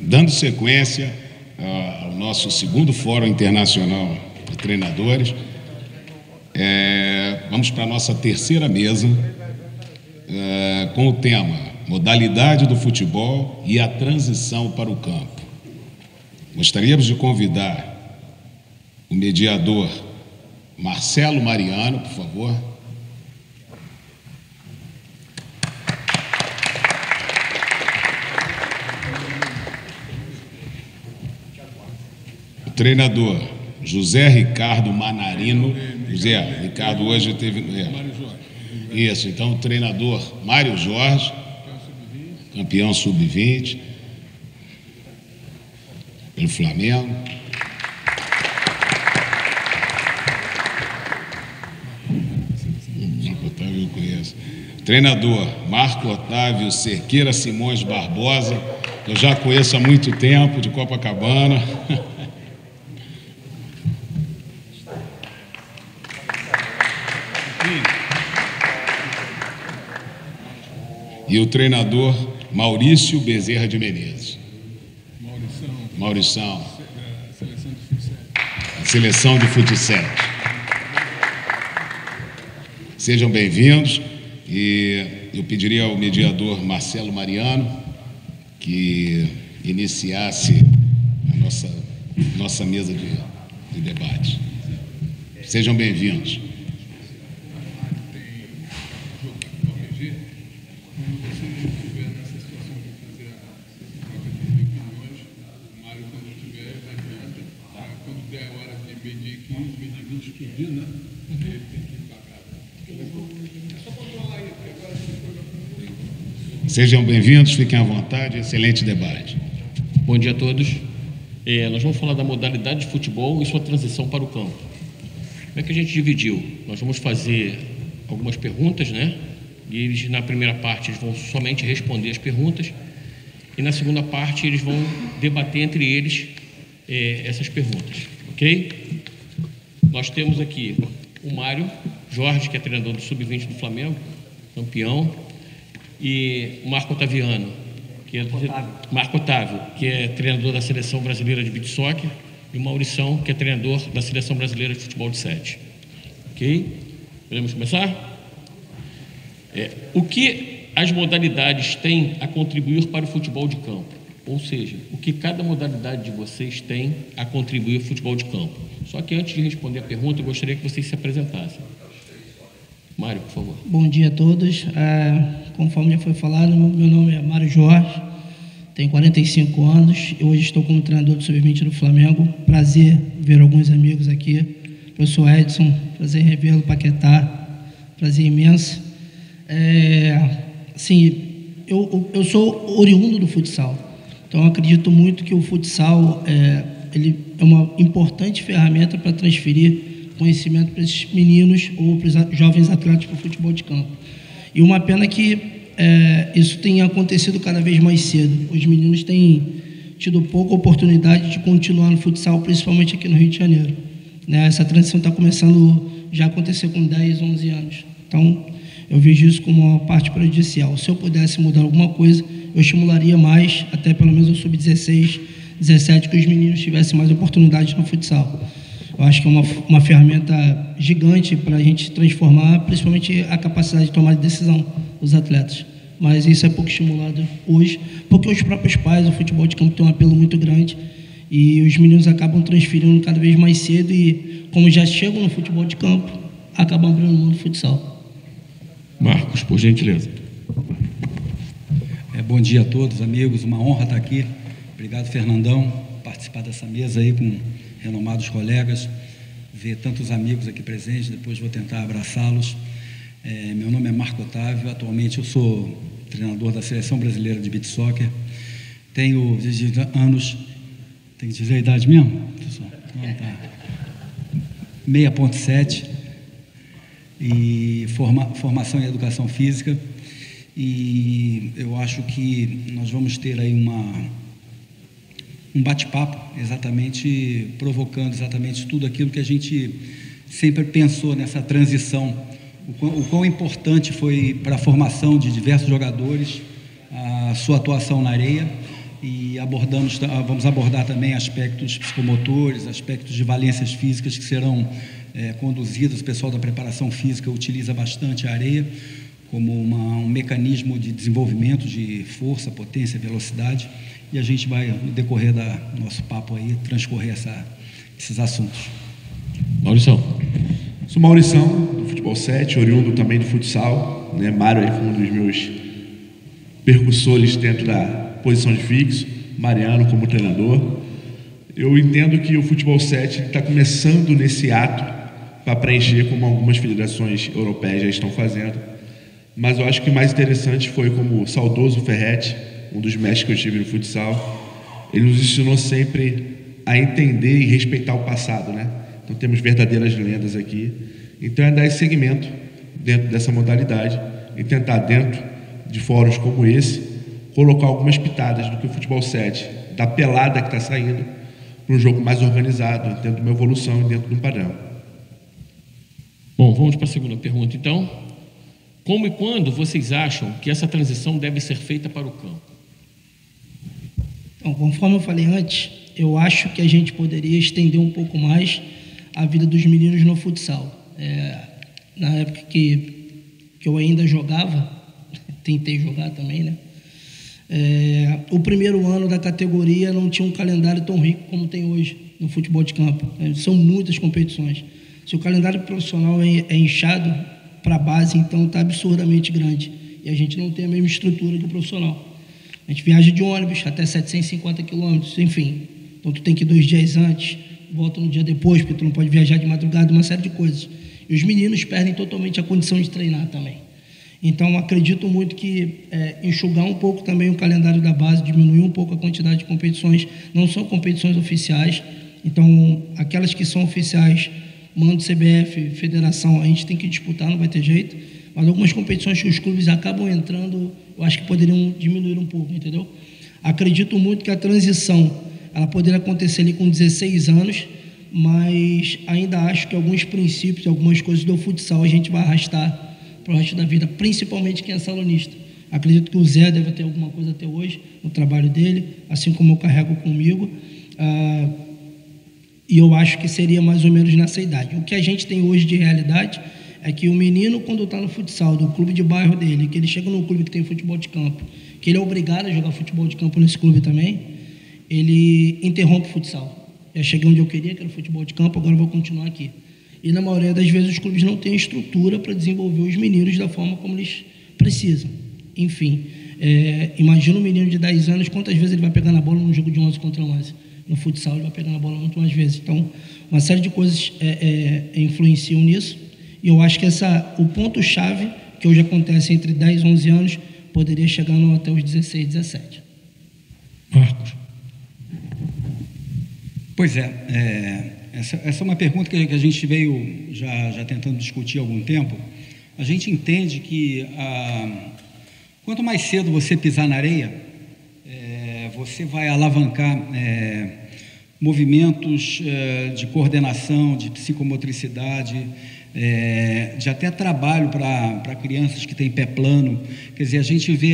Dando sequência ao nosso segundo Fórum Internacional de Treinadores, vamos para a nossa terceira mesa, com o tema Modalidade do Futebol e a Transição para o Campo. Gostaríamos de convidar o mediador Marcelo Mariano, por favor. O treinador José Ricardo Manarino. José Ricardo hoje teve... Isso, então o treinador Mário Jorge, campeão sub-20 pelo Flamengo. Marco Otávio eu conheço. Treinador Marco Otávio Cerqueira Simões Barbosa, que eu já conheço há muito tempo, de Copacabana. E o treinador Maurício Bezerra de Menezes. Maurição. Seleção de futsal. Sejam bem-vindos. E eu pediria ao mediador Marcelo Mariano que iniciasse a nossa mesa de debate. Sejam bem-vindos. Sejam bem-vindos, fiquem à vontade, excelente debate. Bom dia a todos. Nós vamos falar da modalidade de futebol e sua transição para o campo. Como é que a gente dividiu? Nós vamos fazer algumas perguntas, né? E eles, na primeira parte, eles vão somente responder as perguntas, e na segunda parte eles vão debater entre eles essas perguntas, ok? Nós temos aqui o Mário Jorge, que é treinador do Sub-20 do Flamengo, campeão, e o Marco Otaviano, Marco Otávio, que é treinador da Seleção Brasileira de Beach Soccer, e o Maurição, que é treinador da Seleção Brasileira de Futebol de 7. Ok? Podemos começar? O que as modalidades têm a contribuir para o futebol de campo? Ou seja, o que cada modalidade de vocês tem a contribuir para o futebol de campo? Só que antes de responder a pergunta, eu gostaria que vocês se apresentassem. Mário, por favor. Bom dia a todos. Conforme já foi falado, meu nome é Mário Jorge, tenho 45 anos, hoje estou como treinador do Sub-20 do Flamengo. Prazer ver alguns amigos aqui. Eu sou Edson, prazer em revê-lo, Paquetá, prazer imenso. Eu sou oriundo do futsal, então eu acredito muito que o futsal ele é uma importante ferramenta para transferir conhecimento para esses meninos ou para os jovens atletas para o futebol de campo. E uma pena que isso tenha acontecido cada vez mais cedo. Os meninos têm tido pouca oportunidade de continuar no futsal, principalmente aqui no Rio de Janeiro. Essa transição está começando já a acontecer com 10, 11 anos. Então, eu vejo isso como uma parte prejudicial. Se eu pudesse mudar alguma coisa, eu estimularia mais, até pelo menos o Sub-16, 17, que os meninos tivessem mais oportunidades no futsal. Eu acho que é uma ferramenta gigante para a gente transformar, principalmente a capacidade de tomar decisão dos atletas. Mas isso é pouco estimulado hoje, porque os próprios pais, o futebol de campo tem um apelo muito grande e os meninos acabam transferindo cada vez mais cedo e, como já chegam no futebol de campo, acabam abrindo mão do futsal. Marcos, por gentileza. Bom dia a todos, amigos, uma honra estar aqui. Obrigado, Fernandão, participar dessa mesa aí com renomados colegas, ver tantos amigos aqui presentes, depois vou tentar abraçá-los. Meu nome é Marco Otávio, atualmente eu sou treinador da Seleção Brasileira de Beach Soccer, tenho 16 anos, tem que dizer a idade mesmo, pessoal? Não, tá. 6.7 e formação em Educação Física, e eu acho que nós vamos ter aí um bate-papo, exatamente provocando exatamente tudo aquilo que a gente sempre pensou nessa transição, o quão importante foi para a formação de diversos jogadores a sua atuação na areia, e vamos abordar também aspectos psicomotores, aspectos de valências físicas que serão conduzidos. O pessoal da preparação física utiliza bastante a areia como um mecanismo de desenvolvimento de força, potência, velocidade, e a gente vai, no decorrer do nosso papo aí, transcorrer esses assuntos. Maurição. Sou Maurição, do Futebol 7, oriundo também do futsal, né? Mário aí foi um dos meus percussores dentro da posição de fixo, Mariano como treinador. Eu entendo que o Futebol 7 está começando nesse ato para preencher, como algumas federações europeias já estão fazendo, mas eu acho que o mais interessante foi como o saudoso Ferretti, um dos mestres que eu tive no futsal, ele nos ensinou sempre a entender e respeitar o passado, né? Então temos verdadeiras lendas aqui. Então é dar esse segmento dentro dessa modalidade e tentar, dentro de fóruns como esse, colocar algumas pitadas do que o Futebol 7, da pelada que está saindo, para um jogo mais organizado, dentro de uma evolução e dentro de um padrão. Bom, vamos para a segunda pergunta, então. Como e quando vocês acham que essa transição deve ser feita para o campo? Então, conforme eu falei antes, eu acho que a gente poderia estender um pouco mais a vida dos meninos no futsal. Na época que eu ainda jogava, tentei jogar também, né? O primeiro ano da categoria não tinha um calendário tão rico como tem hoje no futebol de campo. São muitas competições. Se o calendário profissional é inchado para a base, então está absurdamente grande. E a gente não tem a mesma estrutura que o profissional. A gente viaja de ônibus até 750 quilômetros, enfim. Então tu tem que ir 2 dias antes, volta no dia depois, porque tu não pode viajar de madrugada, uma série de coisas. E os meninos perdem totalmente a condição de treinar também. Então, acredito muito que enxugar um pouco também o calendário da base, diminuir um pouco a quantidade de competições. Não são competições oficiais, então, aquelas que são oficiais, mando CBF, federação, a gente tem que disputar, não vai ter jeito. Mas algumas competições que os clubes acabam entrando, eu acho que poderiam diminuir um pouco, entendeu? Acredito muito que a transição, ela poderia acontecer ali com 16 anos, mas ainda acho que alguns princípios, algumas coisas do futsal a gente vai arrastar para o resto da vida, principalmente quem é salonista. Acredito que o Zé deve ter alguma coisa até hoje no trabalho dele, assim como eu carrego comigo, e eu acho que seria mais ou menos nessa idade. O que a gente tem hoje de realidade é que o menino, quando está no futsal, do clube de bairro dele, que ele chega num clube que tem futebol de campo, que ele é obrigado a jogar futebol de campo nesse clube também, ele interrompe o futsal. Eu cheguei onde eu queria, que era o futebol de campo, agora eu vou continuar aqui. E na maioria das vezes os clubes não têm estrutura para desenvolver os meninos da forma como eles precisam. Enfim, imagina um menino de 10 anos, quantas vezes ele vai pegar na bola num jogo de 11 contra 11. No futsal ele vai pegar na bola muito mais vezes. Então, uma série de coisas influenciam nisso. E eu acho que o ponto-chave, que hoje acontece entre 10 e 11 anos, poderia chegar até os 16, 17. Marcos. Pois essa é uma pergunta que a gente veio já tentando discutir há algum tempo. A gente entende que quanto mais cedo você pisar na areia, você vai alavancar movimentos de coordenação, de psicomotricidade, de até trabalho para crianças que têm pé plano. Quer dizer, a gente vê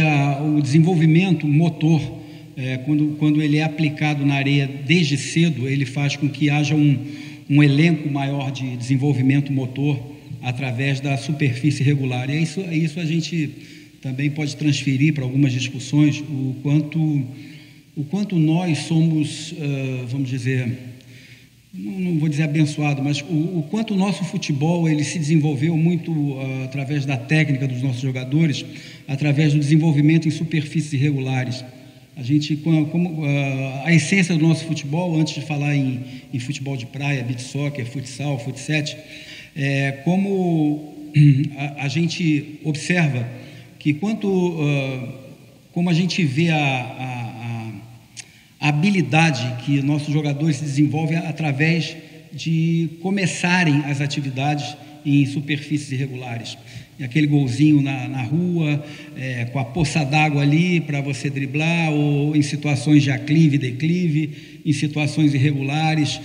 o desenvolvimento motor, quando ele é aplicado na areia desde cedo, ele faz com que haja um elenco maior de desenvolvimento motor através da superfície regular. E isso a gente também pode transferir para algumas discussões, o quanto nós somos, vamos dizer, não vou dizer abençoado, mas o quanto o nosso futebol ele se desenvolveu muito através da técnica dos nossos jogadores, através do desenvolvimento em superfícies irregulares. A gente, a essência do nosso futebol, antes de falar em futebol de praia, beach soccer, futsal, fut7, como a gente observa que como a gente vê a habilidade que nossos jogadores se desenvolvem através de começarem as atividades em superfícies irregulares. Aquele golzinho na rua, com a poça d'água ali para você driblar, ou em situações de aclive, declive, em situações irregulares.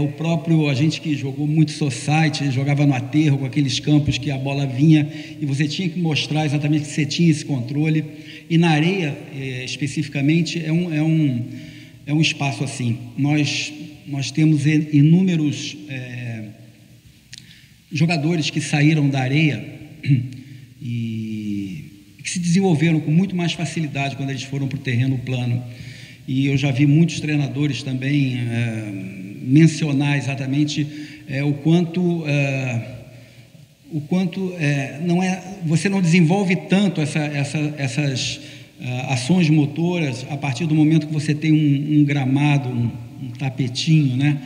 O próprio, a gente que jogou muito society, jogava no aterro, com aqueles campos que a bola vinha, e você tinha que mostrar exatamente que você tinha esse controle. E na areia, especificamente, é um espaço assim. Nós temos inúmeros jogadores que saíram da areia e que se desenvolveram com muito mais facilidade quando eles foram para o terreno plano. E eu já vi muitos treinadores também mencionar exatamente o quanto você não desenvolve tanto essas ações motoras a partir do momento que você tem um gramado, um tapetinho, né?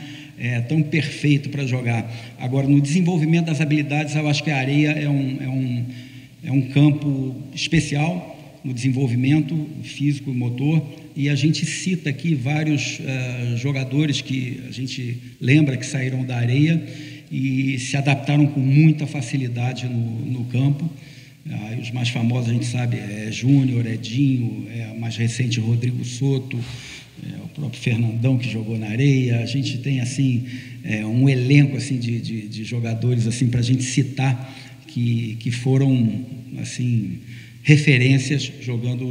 Tão perfeito para jogar. Agora, no desenvolvimento das habilidades, eu acho que a areia é um campo especial no desenvolvimento físico e motor, e a gente cita aqui vários jogadores que a gente lembra que saíram da areia e se adaptaram com muita facilidade no campo. Os mais famosos a gente sabe Júnior, Edinho, mais recente Rodrigo Soto, o próprio Fernandão que jogou na areia. A gente tem assim um elenco assim de jogadores assim para a gente citar que foram assim referências jogando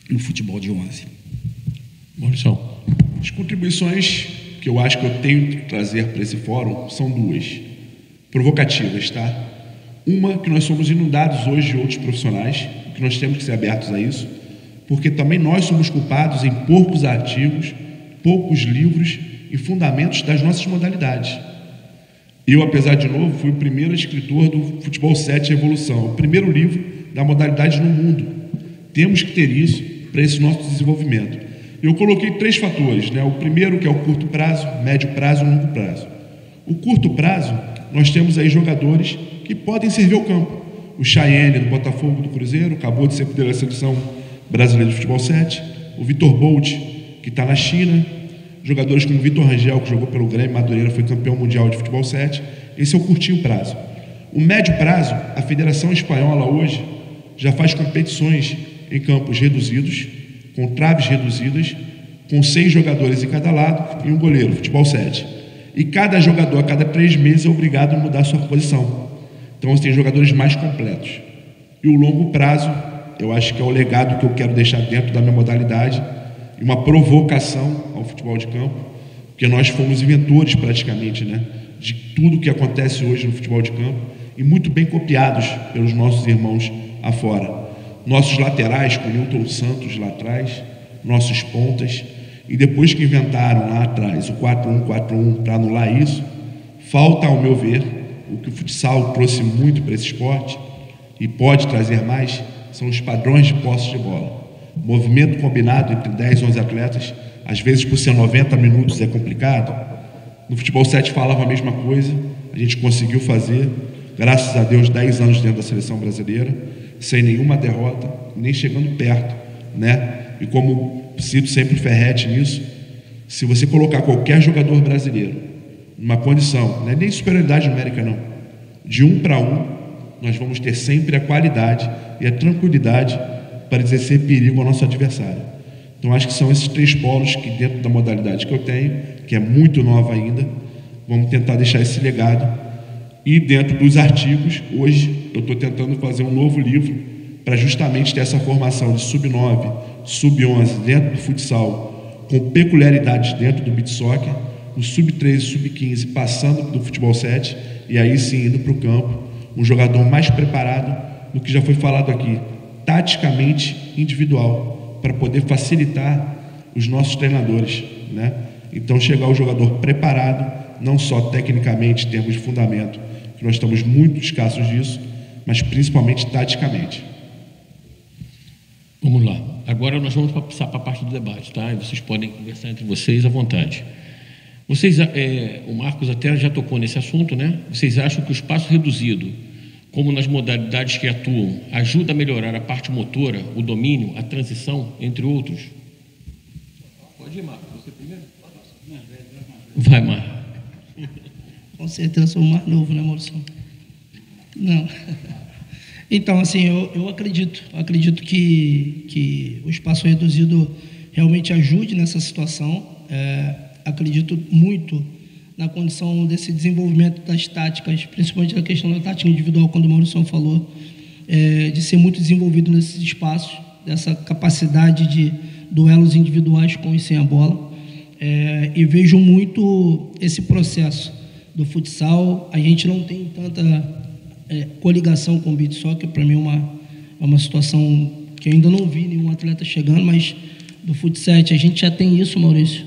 no futebol de 11. Maurício. As contribuições que eu acho que eu tenho que trazer para esse fórum são duas, provocativas, tá? Uma, que nós somos inundados hoje de outros profissionais, que nós temos que ser abertos a isso, porque também nós somos culpados em poucos artigos, poucos livros e fundamentos das nossas modalidades. Eu, apesar de novo, fui o primeiro escritor do Futebol 7 Evolução, o primeiro livro da modalidade no mundo. Temos que ter isso para esse nosso desenvolvimento. Eu coloquei 3 fatores, né? O primeiro, que é o curto prazo, médio prazo e longo prazo. O curto prazo, nós temos aí jogadores que podem servir ao campo. O Chayenne, do Botafogo, do Cruzeiro, acabou de ser da seleção brasileira de futebol 7. O Vitor Bolt, que está na China. Jogadores como o Vitor Rangel, que jogou pelo Grêmio Madureira, foi campeão mundial de futebol 7. Esse é o curtinho prazo. O médio prazo, a Federação Espanhola hoje já faz competições em campos reduzidos, com traves reduzidas, com 6 jogadores em cada lado e um goleiro, futebol 7. E cada jogador, a cada 3 meses, é obrigado a mudar a sua posição. Então, você tem jogadores mais completos. E o longo prazo, eu acho que é o legado que eu quero deixar dentro da minha modalidade, e uma provocação ao futebol de campo, porque nós fomos inventores, praticamente, né, de tudo que acontece hoje no futebol de campo, e muito bem copiados pelos nossos irmãos afora. Nossos laterais, com o Newton Santos lá atrás, nossos pontas, e depois que inventaram lá atrás o 4-1-4-1 para anular isso, falta, ao meu ver, o que o futsal trouxe muito para esse esporte, e pode trazer mais, são os padrões de posse de bola. Movimento combinado entre 10 e 11 atletas, às vezes por ser 90 minutos é complicado. No futebol 7 falava a mesma coisa, a gente conseguiu fazer, graças a Deus, 10 anos dentro da seleção brasileira, sem nenhuma derrota, nem chegando perto, né? E como cito sempre o Ferretti nisso, se você colocar qualquer jogador brasileiro numa condição, não é nem superioridade numérica não, de 1 para 1, nós vamos ter sempre a qualidade e a tranquilidade para exercer perigo ao nosso adversário. Então acho que são esses 3 polos que, dentro da modalidade que eu tenho, que é muito nova ainda, vamos tentar deixar esse legado. E dentro dos artigos, hoje eu estou tentando fazer um novo livro para justamente ter essa formação de sub-9, sub-11 dentro do futsal, com peculiaridades dentro do beach soccer, o sub-13, sub-15 passando do futebol 7 e aí sim indo para o campo, um jogador mais preparado do que já foi falado aqui, taticamente individual, para poder facilitar os nossos treinadores, né? Então chegar o jogador preparado, não só tecnicamente em termos de fundamento, que nós estamos muito escassos disso, mas principalmente taticamente. Vamos lá. Agora nós vamos passar para a parte do debate, tá? E vocês podem conversar entre vocês à vontade. Vocês, o Marcos até já tocou nesse assunto, né? Vocês acham que o espaço reduzido, como nas modalidades que atuam, ajuda a melhorar a parte motora, o domínio, a transição, entre outros? Pode ir, Marcos. Você primeiro? Vai, Marcos. Com certeza sou mais novo, né, Maurício? Não. Então, assim, eu acredito que o espaço reduzido realmente ajude nessa situação. Acredito muito na condição desse desenvolvimento das táticas, principalmente na questão da tática individual, quando o Maurício falou. de ser muito desenvolvido nesses espaços, dessa capacidade de duelos individuais com e sem a bola. E vejo muito esse processo do futsal. A gente não tem tanta coligação com o beach soccer. Para mim é uma situação que eu ainda não vi nenhum atleta chegando, mas do futsal a gente já tem isso, Maurício.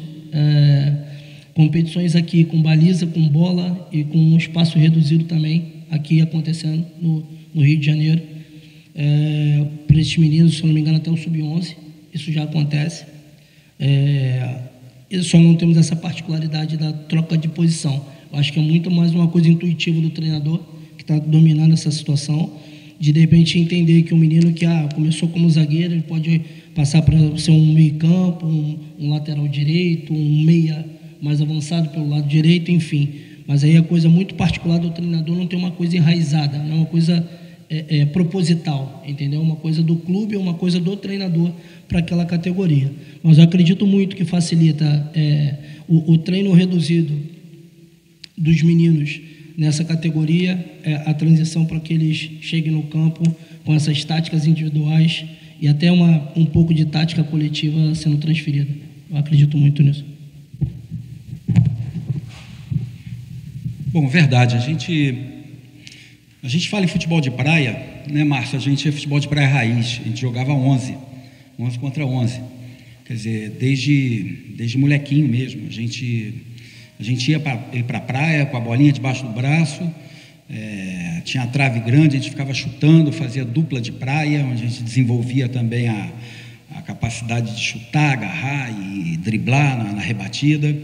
Competições aqui com baliza, com bola e com um espaço reduzido também, aqui acontecendo no Rio de Janeiro. Para esses meninos, se eu não me engano, até o sub-11, isso já acontece. Só não temos essa particularidade da troca de posição. Eu acho que é muito mais uma coisa intuitiva do treinador, que está dominando essa situação, de repente entender que um menino que começou como zagueiro, ele pode passar para ser um meio-campo, um lateral direito, um meia mais avançado pelo lado direito, enfim. Mas aí é coisa muito particular do treinador, não tem uma coisa enraizada, é uma coisa proposital, entendeu? Uma coisa do clube, uma coisa do treinador para aquela categoria. Mas eu acredito muito que facilita o treino reduzido dos meninos nessa categoria, a transição para que eles cheguem no campo com essas táticas individuais e até um pouco de tática coletiva sendo transferida. Eu acredito muito nisso. Bom, verdade. A gente fala em futebol de praia, né, Márcio? A gente é futebol de praia raiz. A gente jogava 11 contra 11. Quer dizer, desde molequinho mesmo. A gente ia para a praia com a bolinha debaixo do braço, tinha a trave grande, a gente ficava chutando, fazia dupla de praia, onde a gente desenvolvia também a capacidade de chutar, agarrar e driblar na rebatida.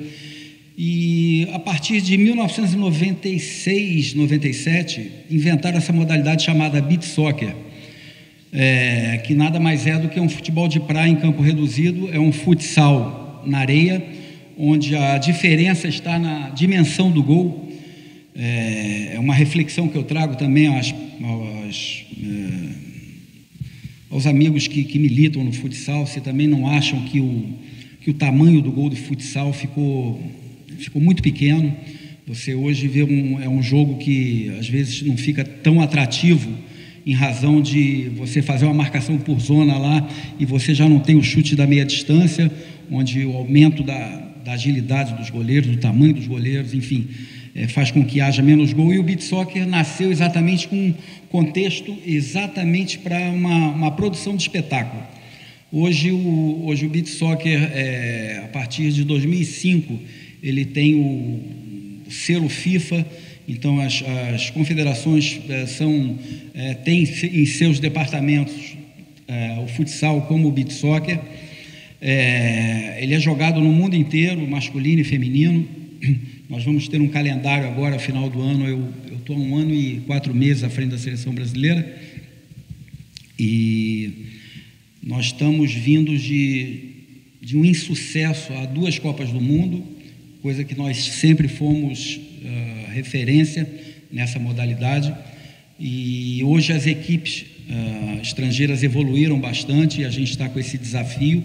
E a partir de 1996, 97, inventaram essa modalidade chamada beach soccer, que nada mais é do que um futebol de praia em campo reduzido, é um futsal na areia, onde a diferença está na dimensão do gol. É uma reflexão que eu trago também aos amigos que militam no futsal, se também não acham que o tamanho do gol do futsal ficou muito pequeno. Você hoje vê um jogo que às vezes não fica tão atrativo em razão de você fazer uma marcação por zona lá e você já não tem o chute da meia distância, onde o aumento da agilidade dos goleiros, do tamanho dos goleiros, enfim, faz com que haja menos gol. E o beach soccer nasceu exatamente com um contexto exatamente para uma produção de espetáculo. Hoje o beach soccer, a partir de 2005, ele tem o selo FIFA. Então as confederações têm em seus departamentos o futsal como o beach soccer. Ele é jogado no mundo inteiro, masculino e feminino. Nós vamos ter um calendário agora, ao final do ano. Eu estou há 1 ano e 4 meses à frente da seleção brasileira e nós estamos vindos de um insucesso a 2 Copas do Mundo, coisa que nós sempre fomos referência nessa modalidade. E hoje as equipes estrangeiras evoluíram bastante e a gente está com esse desafio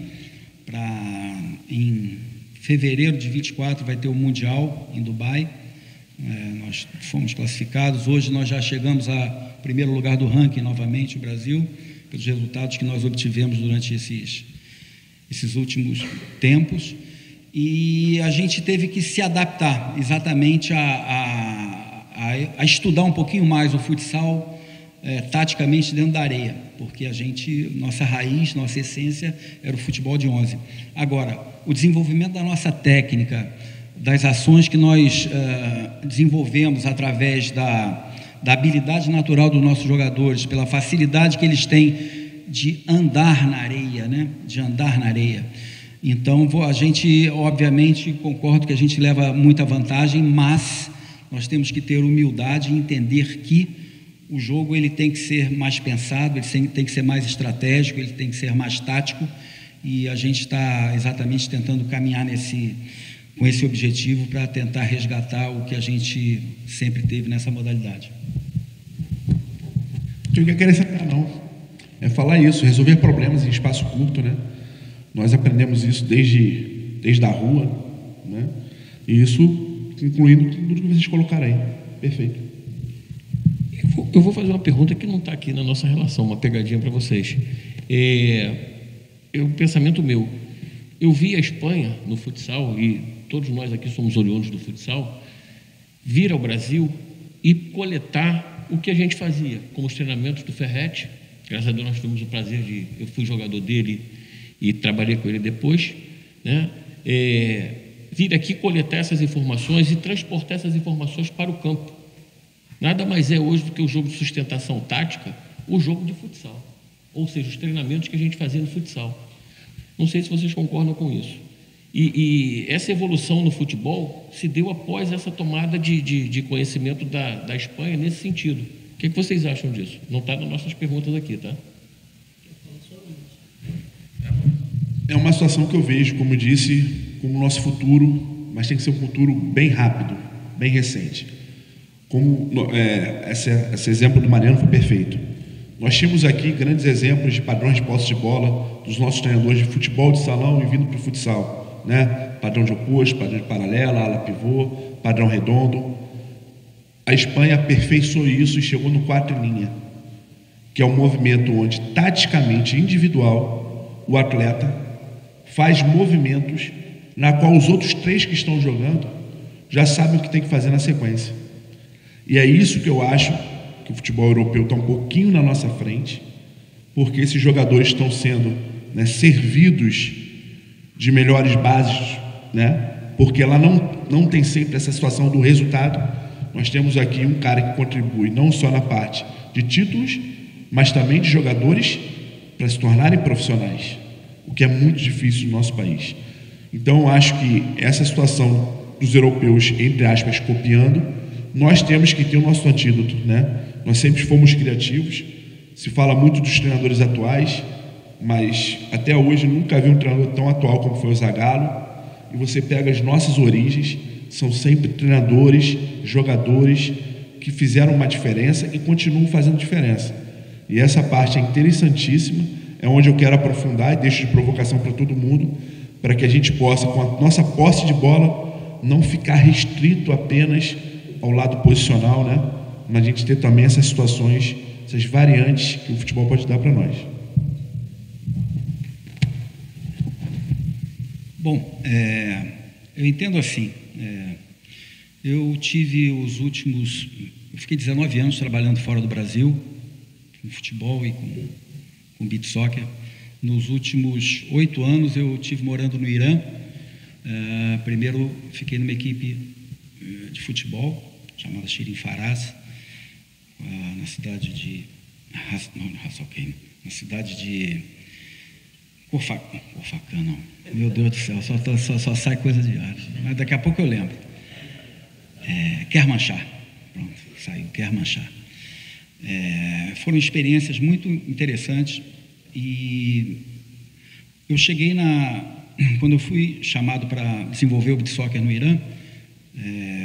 em fevereiro de 24 vai ter o Mundial em Dubai. Nós fomos classificados. Hoje nós já chegamos ao primeiro lugar do ranking novamente, o Brasil, pelos resultados que nós obtivemos durante esses últimos tempos. E a gente teve que se adaptar exatamente a estudar um pouquinho mais o futsal taticamente dentro da areia, porque nossa raiz, nossa essência era o futebol de 11. Agora, o desenvolvimento da nossa técnica, das ações que nós desenvolvemos através da habilidade natural dos nossos jogadores, pela facilidade que eles têm de andar na areia, né? De andar na areia. Então, a gente, obviamente, concordo que a gente leva muita vantagem, mas nós temos que ter humildade e entender que o jogo ele tem que ser mais pensado, ele tem que ser mais estratégico, ele tem que ser mais tático, e a gente está exatamente tentando caminhar com esse objetivo para tentar resgatar o que a gente sempre teve nessa modalidade. Não quero acrescentar, não. É falar isso, resolver problemas em espaço curto, né? Nós aprendemos isso desde a rua, né? E isso incluindo tudo que vocês colocaram aí. Perfeito. Eu vou fazer uma pergunta que não está aqui na nossa relação, uma pegadinha para vocês. Um pensamento meu. Eu vi a Espanha no futsal, e todos nós aqui somos oriundos do futsal, vir ao Brasil e coletar o que a gente fazia, como os treinamentos do Ferretti. Graças a Deus nós tivemos o prazer eu fui jogador dele e trabalhei com ele depois, né? Vir aqui coletar essas informações e transportar essas informações para o campo. Nada mais é hoje do que o jogo de sustentação tática, o jogo de futsal, ou seja, os treinamentos que a gente fazia no futsal. Não sei se vocês concordam com isso. E essa evolução no futebol se deu após essa tomada de conhecimento da Espanha nesse sentido. O que vocês acham disso? Não está nas nossas perguntas aqui, tá? É uma situação que eu vejo, como eu disse, como o nosso futuro, mas tem que ser um futuro bem rápido, bem recente. Como esse exemplo do Mariano foi perfeito. Nós tínhamos aqui grandes exemplos de padrões de posse de bola dos nossos treinadores de futebol de salão e vindo para o futsal, né? Padrão de oposto, padrão de paralela, ala pivô, padrão redondo. A Espanha aperfeiçoou isso e chegou no 4 em linha, que é um movimento onde, taticamente, individual, o atleta faz movimentos na qual os outros 3 que estão jogando já sabem o que tem que fazer na sequência. E é isso que eu acho que o futebol europeu está um pouquinho na nossa frente, porque esses jogadores estão sendo, né, servidos de melhores bases, né? Porque ela não tem sempre essa situação do resultado. Nós temos aqui um cara que contribui não só na parte de títulos, mas também de jogadores para se tornarem profissionais, o que é muito difícil no nosso país. Então, eu acho que essa situação dos europeus, entre aspas, copiando, nós temos que ter o nosso antídoto, né? Nós sempre fomos criativos, se fala muito dos treinadores atuais, mas até hoje nunca vi um treinador tão atual como foi o Zagallo. E você pega as nossas origens, são sempre treinadores, jogadores que fizeram uma diferença e continuam fazendo diferença. E essa parte é interessantíssima, é onde eu quero aprofundar e deixo de provocação para todo mundo, para que a gente possa, com a nossa posse de bola, não ficar restrito apenas ao lado posicional, né? Mas a gente ter também essas situações, essas variantes que o futebol pode dar para nós. Bom, eu entendo assim, eu fiquei 19 anos trabalhando fora do Brasil, com futebol e com beach soccer. Nos últimos 8 anos eu estive morando no Irã. Primeiro fiquei numa equipe de futebol, chamada Shirin Faraz, na cidade de Corfacã, não. Meu Deus do céu, só sai coisa de arte. Mas daqui a pouco eu lembro. Kermanshah. Pronto, saiu, Kermanshah. Foram experiências muito interessantes e eu cheguei quando eu fui chamado para desenvolver o beach soccer no Irã,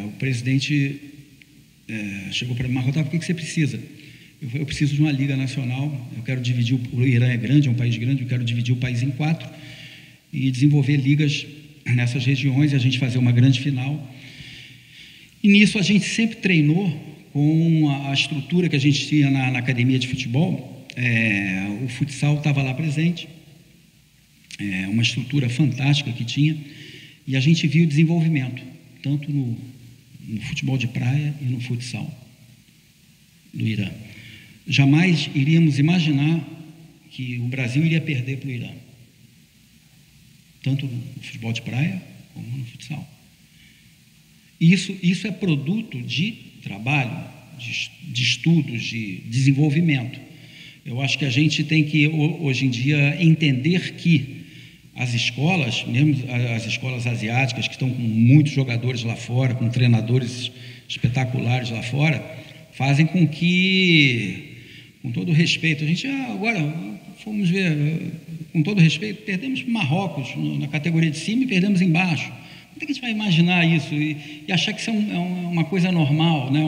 o presidente chegou para mim: Marco Otávio, o que você precisa? Eu falei: eu preciso de uma liga nacional, eu quero dividir, o Irã é grande, é um país grande, eu quero dividir o país em 4 e desenvolver ligas nessas regiões e a gente fazer uma grande final. E nisso a gente sempre treinou com a estrutura que a gente tinha na academia de futebol. O futsal estava lá presente, uma estrutura fantástica que tinha, e a gente viu o desenvolvimento, tanto no futebol de praia e no futsal do Irã. Jamais iríamos imaginar que o Brasil iria perder para o Irã, tanto no futebol de praia como no futsal. Isso é produto de trabalho, de estudos, de desenvolvimento. Eu acho que a gente tem que, hoje em dia, entender que as escolas, mesmo as escolas asiáticas, que estão com muitos jogadores lá fora, com treinadores espetaculares lá fora, fazem com que, com todo respeito, a gente agora, fomos ver, com todo respeito, perdemos para Marrocos na categoria de cima e perdemos embaixo. Como é que a gente vai imaginar isso e achar que isso é uma coisa normal, né?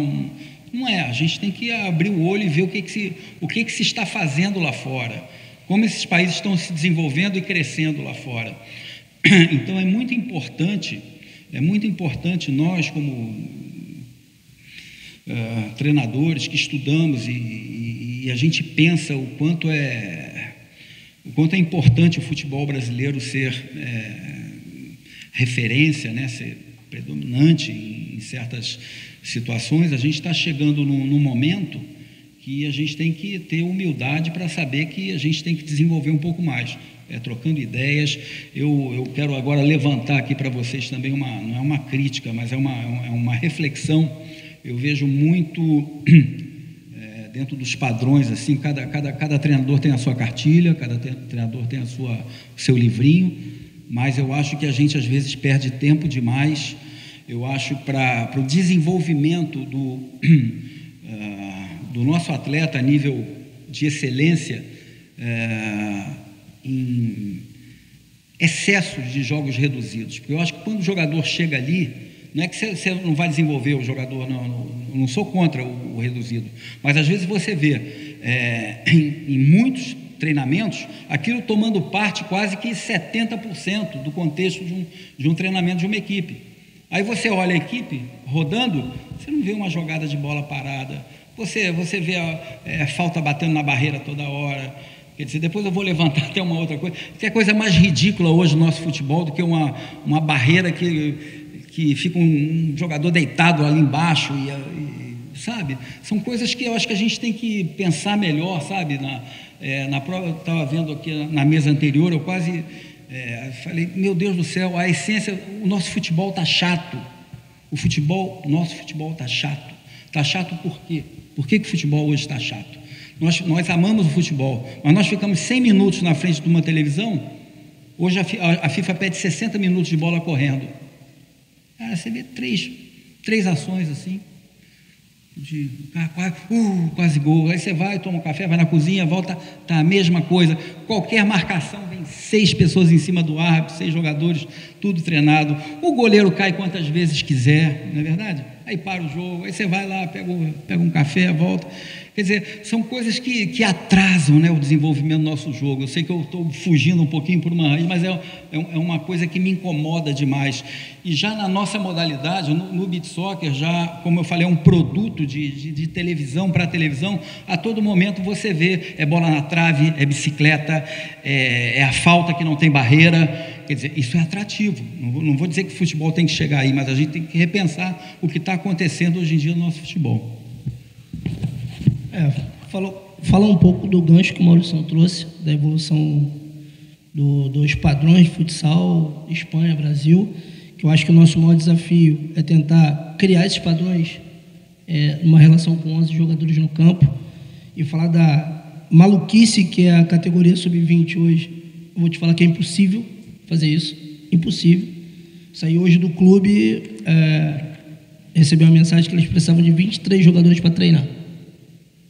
Não é, a gente tem que abrir o olho e ver o que se está fazendo lá fora, como esses países estão se desenvolvendo e crescendo lá fora. Então é muito importante nós, como treinadores que estudamos e a gente pensa o quanto é importante o futebol brasileiro ser referência, né, ser predominante em certas situações. A gente está chegando num momento que a gente tem que ter humildade para saber que a gente tem que desenvolver um pouco mais, trocando ideias. Eu quero agora levantar aqui para vocês também não é uma crítica, mas é uma reflexão. Eu vejo muito dentro dos padrões, assim, cada treinador tem a sua cartilha, cada treinador tem o seu livrinho, mas eu acho que a gente às vezes perde tempo demais. Eu acho para o desenvolvimento do nosso atleta a nível de excelência, em excessos de jogos reduzidos, porque eu acho que quando o jogador chega ali, não é que você não vai desenvolver o jogador, não sou contra o reduzido, mas às vezes você vê em muitos treinamentos aquilo tomando parte quase que 70% do contexto de um treinamento de uma equipe. Aí você olha a equipe rodando, você não vê uma jogada de bola parada, você vê a falta batendo na barreira toda hora. Quer dizer, depois eu vou levantar até uma outra coisa. Tem a coisa mais ridícula hoje no nosso futebol do que uma barreira que fica um jogador deitado ali embaixo, sabe? São coisas que eu acho que a gente tem que pensar melhor, sabe? Na prova, eu estava vendo aqui na mesa anterior, eu quase falei, meu Deus do céu, a essência, o nosso futebol está chato. O nosso futebol está chato. Está chato por quê? Por que o futebol hoje está chato? Nós amamos o futebol, mas nós ficamos 100 minutos na frente de uma televisão. Hoje a FIFA pede 60 minutos de bola correndo. Cara, você vê três ações assim, quase gol. Aí você vai, toma um café, vai na cozinha, volta, tá a mesma coisa. Qualquer marcação, vem 6 pessoas em cima do árbitro, 6 jogadores, tudo treinado. O goleiro cai quantas vezes quiser, não é verdade? Aí para o jogo, aí você vai lá, pega um café, volta. Quer dizer, são coisas que atrasam, né, o desenvolvimento do nosso jogo. Eu sei que eu estou fugindo um pouquinho por uma raiz, mas é uma coisa que me incomoda demais. E já na nossa modalidade, no beach soccer, já, como eu falei, é um produto de televisão para televisão. A todo momento você vê, bola na trave, bicicleta, a falta que não tem barreira. Quer dizer, isso é atrativo. Não vou dizer que o futebol tem que chegar aí, mas a gente tem que repensar o que está acontecendo hoje em dia no nosso futebol. Falar um pouco do gancho que o Maurício trouxe, da evolução dos padrões de futsal, Espanha, Brasil, que eu acho que o nosso maior desafio é tentar criar esses padrões numa relação com 11 jogadores no campo, e falar da maluquice que é a categoria sub-20 hoje. Eu vou te falar que é impossível fazer isso, impossível. Saí hoje do clube, recebi uma mensagem que eles precisavam de 23 jogadores para treinar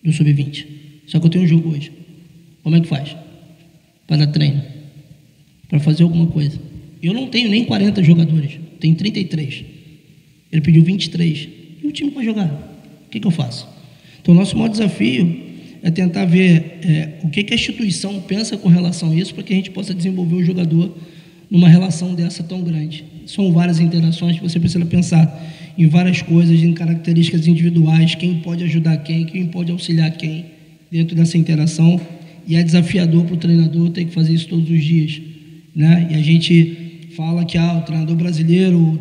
do sub-20. Só que eu tenho um jogo hoje. Como é que faz? Para dar treino, para fazer alguma coisa. Eu não tenho nem 40 jogadores, tenho 33. Ele pediu 23. E o time para jogar? O que eu faço? Então, o nosso maior desafio é tentar ver o que a instituição pensa com relação a isso, para que a gente possa desenvolver o jogador numa relação dessa tão grande. São várias interações que você precisa pensar em várias coisas, em características individuais, quem pode ajudar quem pode auxiliar quem dentro dessa interação, e é desafiador para o treinador ter que fazer isso todos os dias, né? E a gente fala que o treinador brasileiro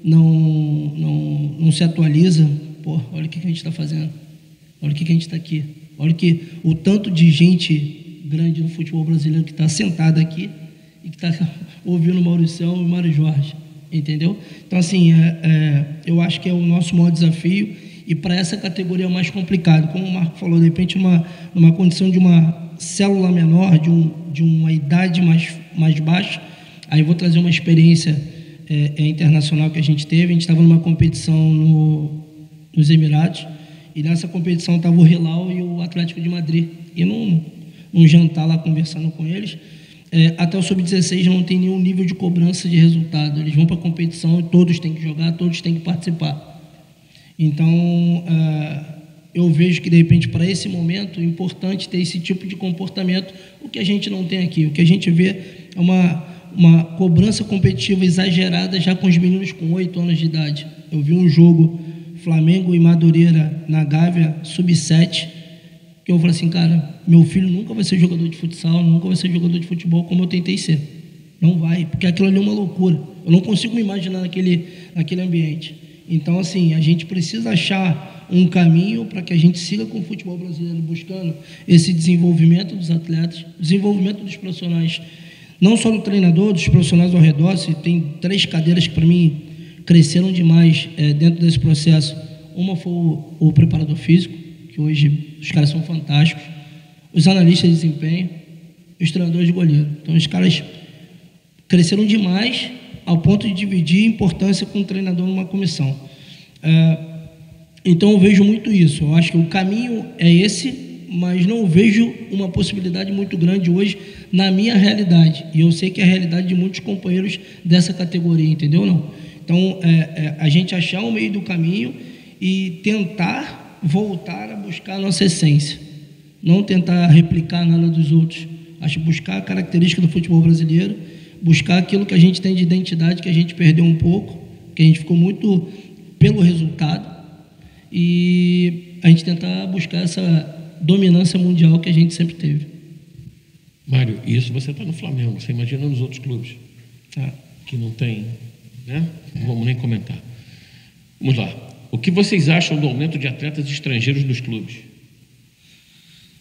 não se atualiza. Pô, olha o que a gente está fazendo, olha o que a gente está aqui, olha o tanto de gente grande no futebol brasileiro que está sentada aqui e que está ouvindo o Mauricião e o Mário Jorge, entendeu? Então, assim, eu acho que é o nosso maior desafio, e para essa categoria é mais complicado, como o Marco falou, de repente numa condição de uma célula menor, de uma idade mais baixa. Aí eu vou trazer uma experiência internacional que a gente teve. A gente estava numa competição nos Emirados, e nessa competição estava o Hilal e o Atlético de Madrid, e num jantar lá conversando com eles, até o Sub-16 não tem nenhum nível de cobrança de resultado. Eles vão para a competição e todos têm que jogar, todos têm que participar. Então, eu vejo que, de repente, para esse momento, é importante ter esse tipo de comportamento, o que a gente não tem aqui. O que a gente vê é uma cobrança competitiva exagerada já com os meninos com 8 anos de idade. Eu vi um jogo Flamengo e Madureira na Gávea, sub-7, que eu falei assim, cara, meu filho nunca vai ser jogador de futsal, nunca vai ser jogador de futebol como eu tentei ser. Não vai, porque aquilo ali é uma loucura. Eu não consigo me imaginar naquele ambiente. Então, assim, a gente precisa achar um caminho para que a gente siga com o futebol brasileiro buscando esse desenvolvimento dos atletas, desenvolvimento dos profissionais, não só do treinador, dos profissionais ao redor. Se tem 3 cadeiras que, para mim, cresceram demais dentro desse processo. Uma foi o preparador físico, que hoje os caras são fantásticos, os analistas de desempenho, os treinadores de goleiro. Então, os caras cresceram demais ao ponto de dividir importância com o treinador numa comissão. Então, eu vejo muito isso. Eu acho que o caminho é esse, mas não vejo uma possibilidade muito grande hoje na minha realidade. E eu sei que é a realidade de muitos companheiros dessa categoria, entendeu? Não? Então, a gente achar o meio do caminho e tentar voltar a buscar a nossa essência. Não tentar replicar nada dos outros. Acho buscar a característica do futebol brasileiro, buscar aquilo que a gente tem de identidade, que a gente perdeu um pouco, que a gente ficou muito pelo resultado, e a gente tentar buscar essa dominância mundial que a gente sempre teve. Mário, isso você está no Flamengo, você imagina nos outros clubes que não tem, né? Não vamos nem comentar. Vamos lá. O que vocês acham do aumento de atletas estrangeiros nos clubes?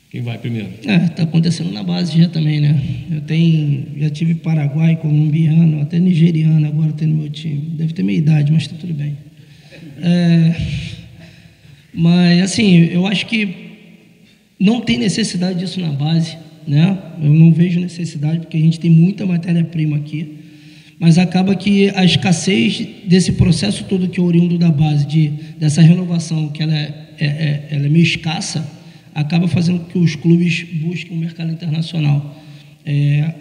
Quem vai primeiro? Está acontecendo na base já também, né? Já tive paraguai, colombiano, até nigeriano agora tem no meu time. Deve ter meia idade, mas está tudo bem. Mas, assim, eu acho que não tem necessidade disso na base, né? Eu não vejo necessidade, porque a gente tem muita matéria-prima aqui, mas acaba que a escassez desse processo todo que é oriundo da base, dessa renovação, que ela é meio escassa, acaba fazendo com que os clubes busquem o mercado internacional.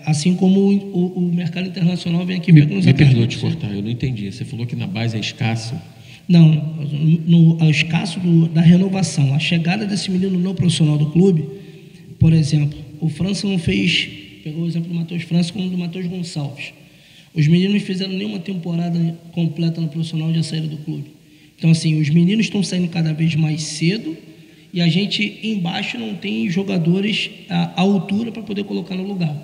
Assim como o mercado internacional vem aqui... Me perdoa te cortar, eu não entendi. Você falou que na base é escasso? Não, o escasso da renovação. A chegada desse menino não profissional do clube, por exemplo, o França não fez... Pegou o exemplo do Matheus França como do Matheus Gonçalves. Os meninos não fizeram nenhuma temporada completa no profissional de saída do clube. Então, assim, os meninos estão saindo cada vez mais cedo, e a gente embaixo não tem jogadores à altura para poder colocar no lugar.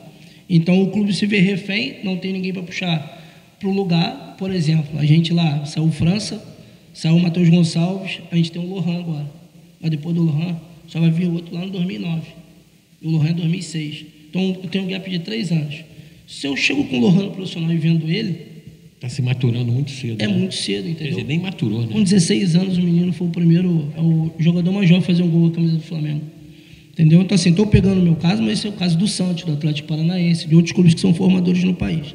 Então o clube se vê refém, não tem ninguém para puxar para o lugar. Por exemplo, a gente lá, saiu o França, saiu o Matheus Gonçalves, a gente tem o Lohan agora. Mas depois do Lohan, só vai vir outro lá em 2009. E o Lohan em 2006. Então eu tenho um gap de 3 anos. Se eu chego com o Lohan no profissional e vendo ele... Está se maturando muito cedo. É, né? Muito cedo, entendeu? Quer dizer, nem maturou, né? Com 16 anos, o menino foi o jogador mais jovem a fazer um gol com a camisa do Flamengo. Entendeu? Então, assim, estou pegando o meu caso, mas esse é o caso do Santos, do Atlético Paranaense, de outros clubes que são formadores no país.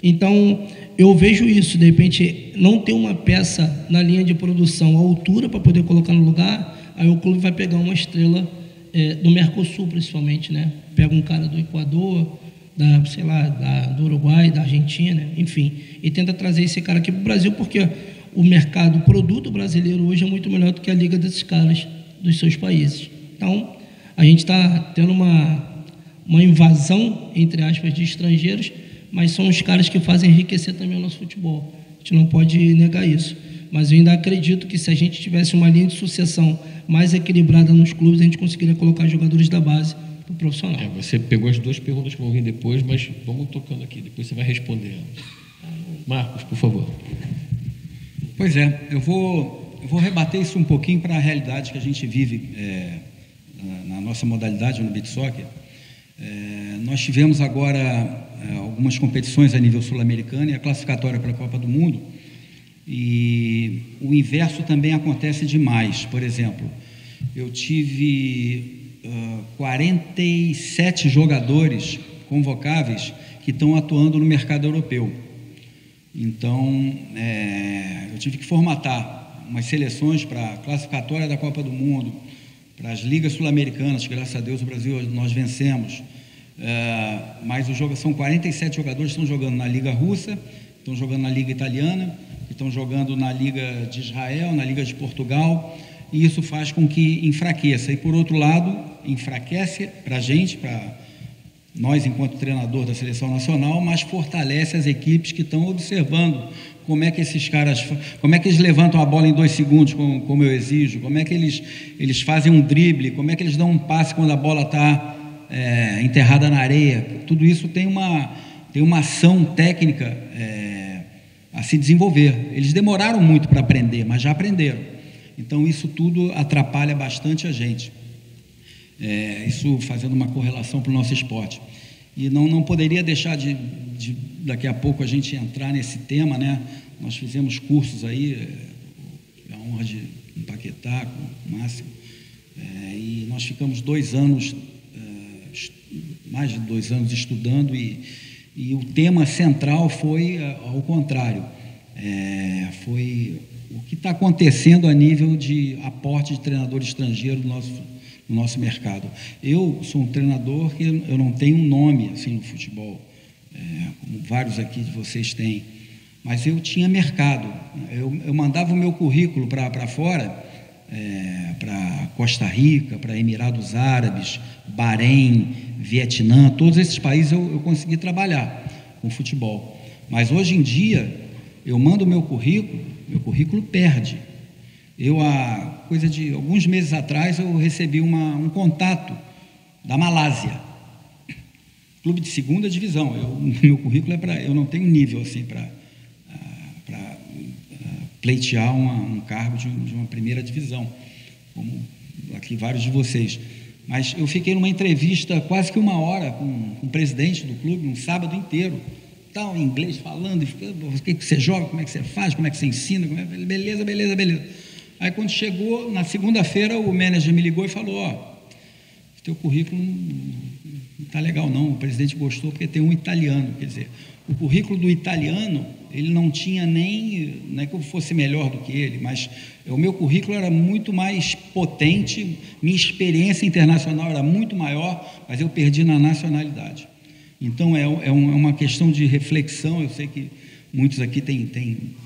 Então, eu vejo isso, de repente, não ter uma peça na linha de produção à altura para poder colocar no lugar, aí o clube vai pegar uma estrela do Mercosul, principalmente, né? Pega um cara do Equador, do Uruguai, da Argentina, enfim, e tenta trazer esse cara aqui para o Brasil, porque o produto brasileiro hoje é muito melhor do que a liga desses caras dos seus países. Então, a gente está tendo uma invasão, entre aspas, de estrangeiros, mas são os caras que fazem enriquecer também o nosso futebol. A gente não pode negar isso. Mas eu ainda acredito que se a gente tivesse uma linha de sucessão mais equilibrada nos clubes, a gente conseguiria colocar jogadores da base para o profissional. Você pegou as 2 perguntas que vão vir depois, mas vamos tocando aqui, depois você vai responder. Marcos, por favor. Pois é, eu vou rebater isso um pouquinho para a realidade que a gente vive na nossa modalidade, no beach soccer. Nós tivemos agora algumas competições a nível sul-americano e a classificatória para a Copa do Mundo, e o inverso também acontece demais. Por exemplo, eu tive 47 jogadores convocáveis que estão atuando no mercado europeu. Então, eu tive que formatar umas seleções para a classificatória da Copa do Mundo, para as ligas sul-americanas, graças a Deus o Brasil, nós vencemos, mas são 47 jogadores que estão jogando na Liga Russa, estão jogando na Liga Italiana, estão jogando na Liga de Israel, na Liga de Portugal, e isso faz com que enfraqueça. E, por outro lado, enfraquece para a gente, nós, enquanto treinador da Seleção Nacional, mas fortalece as equipes que estão observando como é que esses caras, como é que eles levantam a bola em 2 segundos, como eu exijo, como é que eles fazem um drible, como é que eles dão um passe quando a bola está enterrada na areia. Tudo isso tem uma ação técnica a se desenvolver. Eles demoraram muito para aprender, mas já aprenderam. Então, isso tudo atrapalha bastante a gente. Isso fazendo uma correlação para o nosso esporte. E não poderia deixar de daqui a pouco a gente entrar nesse tema, né? Nós fizemos cursos aí, a honra de empaquetar com o Márcio, e nós ficamos 2 anos, mais de 2 anos estudando, e o tema central foi ao contrário, foi o que está acontecendo a nível de aporte de treinador estrangeiro no nosso mercado. Eu sou um treinador que eu não tenho um nome assim no futebol, como vários aqui de vocês têm, mas eu tinha mercado. Eu mandava o meu currículo para fora, para Costa Rica, para Emirados Árabes, Bahrein, Vietnã, todos esses países eu consegui trabalhar com futebol. Mas hoje em dia, eu mando o meu currículo perde. Há coisa de alguns meses atrás, eu recebi um contato da Malásia, clube de 2ª divisão. Meu currículo eu não tenho nível assim para pleitear um cargo de uma 1ª divisão, como aqui vários de vocês. Mas eu fiquei numa entrevista quase que 1 hora com o presidente do clube, um sábado inteiro, tal, em inglês, falando, o que você joga, como é que você faz, como é que você ensina, beleza. Aí, quando chegou, na segunda-feira, o manager me ligou e falou, teu currículo não está legal não, o presidente gostou porque tem um italiano. Quer dizer, o currículo do italiano, ele não tinha nem, não é que eu fosse melhor do que ele, mas o meu currículo era muito mais potente, minha experiência internacional era muito maior, mas eu perdi na nacionalidade. Então, é uma questão de reflexão. Eu sei que muitos aqui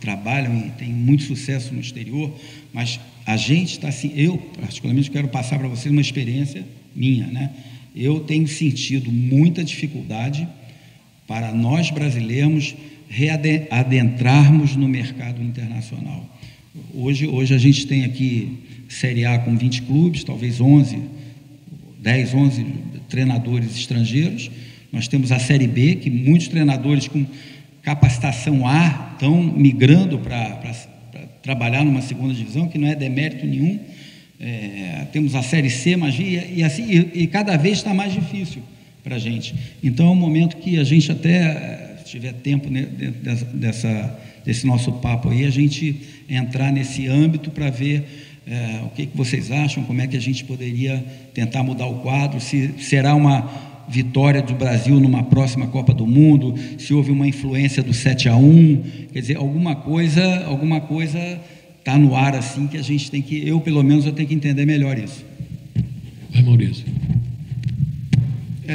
trabalham e têm muito sucesso no exterior, mas a gente está assim, eu particularmente quero passar para vocês uma experiência minha, né? Eu tenho sentido muita dificuldade para nós brasileiros readentrarmos no mercado internacional. Hoje a gente tem aqui Série A com 20 clubes, talvez 11 treinadores estrangeiros. Nós temos a Série B, que muitos treinadores com capacitação A estão migrando para trabalhar numa 2ª divisão, que não é demérito nenhum. Temos a Série C, mas e cada vez está mais difícil para a gente. Então, é um momento que a gente até, se tiver tempo, né, dentro desse nosso papo aí, a gente entrar nesse âmbito para ver o que vocês acham, como é que a gente poderia tentar mudar o quadro, se será uma vitória do Brasil numa próxima Copa do Mundo, se houve uma influência do 7-1, quer dizer, alguma coisa está no ar assim que a gente tem que, pelo menos eu tenho que entender melhor isso. Vai, Maurício.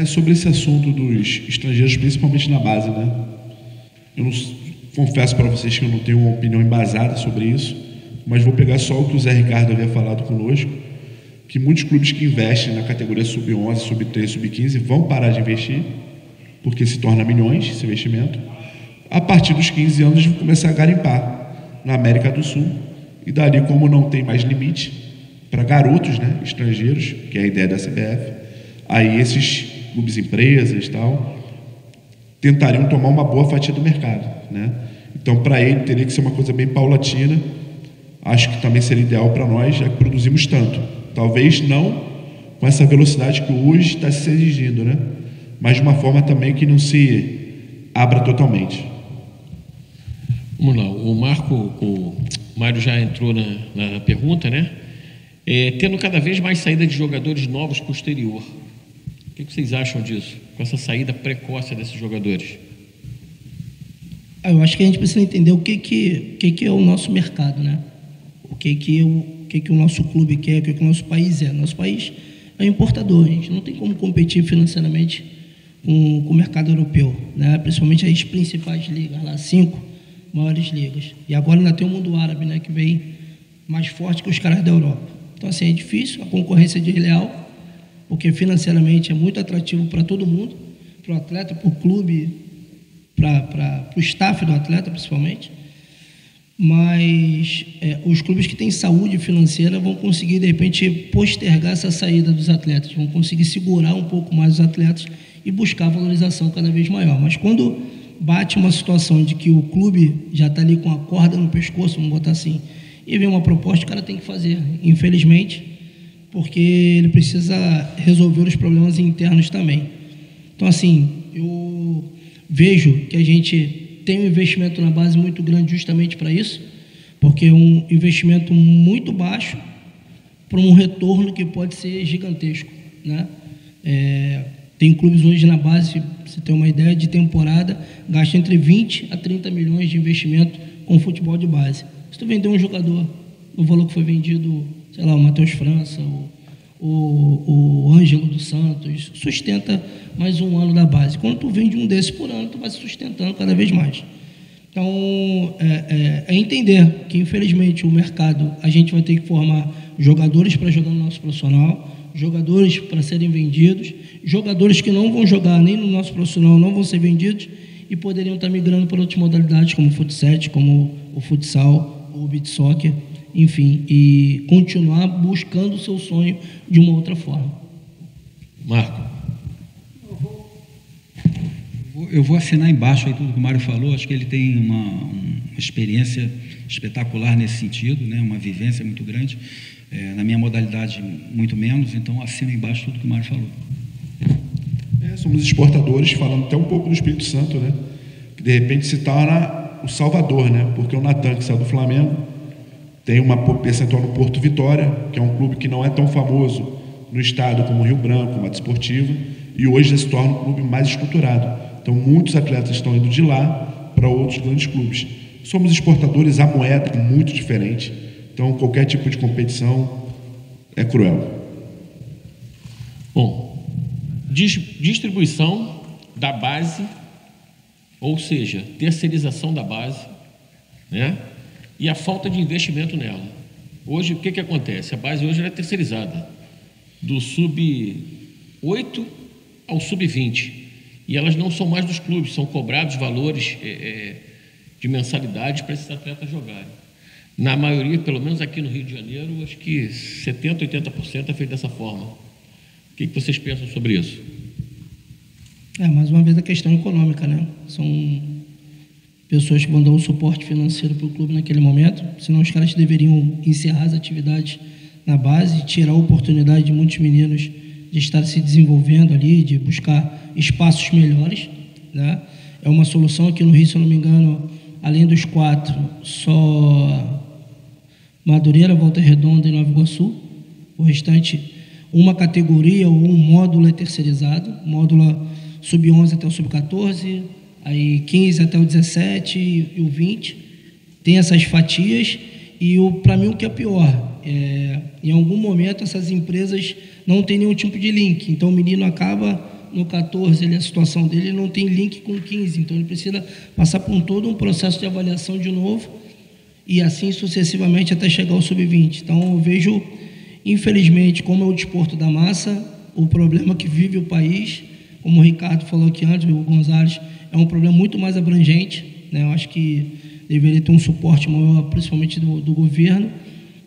Sobre esse assunto dos estrangeiros, principalmente na base, né? Eu confesso para vocês que eu não tenho uma opinião embasada sobre isso, mas vou pegar só o que o Zé Ricardo havia falado conosco, que muitos clubes que investem na categoria sub-11, sub-13, sub-15 vão parar de investir, porque se torna milhões esse investimento. A partir dos 15 anos vão começar a garimpar na América do Sul, e dali, como não tem mais limite para garotos, né, estrangeiros, que é a ideia da CBF, aí esses clubes, empresas e tal, tentariam tomar uma boa fatia do mercado, né? Então, para ele, teria que ser uma coisa bem paulatina. Acho que também seria ideal para nós, já que produzimos tanto. Talvez não com essa velocidade que hoje está se exigindo, né? Mas de uma forma também que não se abra totalmente. Vamos lá, o Mário já entrou na pergunta, né? Tendo cada vez mais saída de jogadores novos para o exterior, o que vocês acham disso, com essa saída precoce desses jogadores? Eu acho que a gente precisa entender o que é o nosso mercado, né? O que o nosso clube quer, o que o nosso país é. Nosso país é importador, a gente não tem como competir financeiramente com o mercado europeu, né? Principalmente as principais ligas, lá 5 maiores ligas. E agora ainda tem o mundo árabe, né, que vem mais forte que os caras da Europa. Então, assim, é difícil, a concorrência é desleal, porque financeiramente é muito atrativo para todo mundo, para o atleta, para o clube, para o staff do atleta, principalmente. Mas os clubes que têm saúde financeira vão conseguir, de repente, postergar essa saída dos atletas, vão conseguir segurar um pouco mais os atletas e buscar valorização cada vez maior. Mas quando bate uma situação de que o clube já está ali com a corda no pescoço, vamos botar assim, e vem uma proposta, o cara tem que fazer, infelizmente, porque ele precisa resolver os problemas internos também. Então, assim, eu vejo que a gente tem um investimento na base muito grande justamente para isso, porque é um investimento muito baixo para um retorno que pode ser gigantesco, né? Tem clubes hoje na base, você tem uma ideia, de temporada, gasta entre 20 a 30 milhões de investimento com futebol de base. Se tu vender um jogador no valor que foi vendido, sei lá, o Matheus França, o Ângelo dos Santos, sustenta mais um ano da base. Quando tu vende um desses por ano, tu vai se sustentando cada vez mais. Então, é entender que, infelizmente, o mercado, a gente vai ter que formar jogadores para jogar no nosso profissional, jogadores para serem vendidos, jogadores que não vão jogar nem no nosso profissional, não vão ser vendidos e poderiam estar migrando para outras modalidades, como o futsal, como o futsal, o beach soccer, enfim, e continuar buscando o seu sonho de uma outra forma. Marco. Eu vou assinar embaixo aí tudo que o Mário falou. Acho que ele tem uma experiência espetacular nesse sentido, né? Uma vivência muito grande. Na minha modalidade, muito menos. Então, assino embaixo tudo que o Mário falou. Somos exportadores, falando até um pouco do Espírito Santo, né? Que de repente se torna o salvador, né? Porque o Natan, que saiu do Flamengo, tem uma percentual no Porto Vitória, que é um clube que não é tão famoso no estado como o Rio Branco, como a Desportiva, e hoje já se torna um clube mais estruturado. Então, muitos atletas estão indo de lá para outros grandes clubes. Somos exportadores, a moeda é muito diferente. Então, qualquer tipo de competição é cruel. Bom, distribuição da base, ou seja, terceirização da base, né? E a falta de investimento nela. Hoje, o que acontece? A base hoje é terceirizada, do sub-8 ao sub-20. E elas não são mais dos clubes, são cobrados valores de mensalidade para esses atletas jogarem. Na maioria, pelo menos aqui no Rio de Janeiro, acho que 70%, 80% é feito dessa forma. O que vocês pensam sobre isso? Mais uma vez a questão econômica, né? São pessoas que vão dar o suporte financeiro para o clube naquele momento, senão os caras deveriam encerrar as atividades na base, tirar a oportunidade de muitos meninos de estar se desenvolvendo ali, de buscar espaços melhores, né? É uma solução aqui no Rio, se eu não me engano, além dos 4, só Madureira, Volta Redonda e Nova Iguaçu. O restante, uma categoria ou um módulo é terceirizado, módulo sub-11 até o sub-14, aí 15 até o 17 e o 20. Tem essas fatias e, para mim, o que é pior, em algum momento essas empresas não têm nenhum tipo de link. Então, o menino acaba no 14, a situação dele não tem link com o 15. Então, ele precisa passar por todo um processo de avaliação de novo e assim sucessivamente até chegar ao sub-20. Então, eu vejo, infelizmente, como é o desporto da massa, o problema que vive o país, como o Ricardo falou aqui antes, o Gonzalez, é um problema muito mais abrangente, né? Eu acho que deveria ter um suporte maior, principalmente do governo,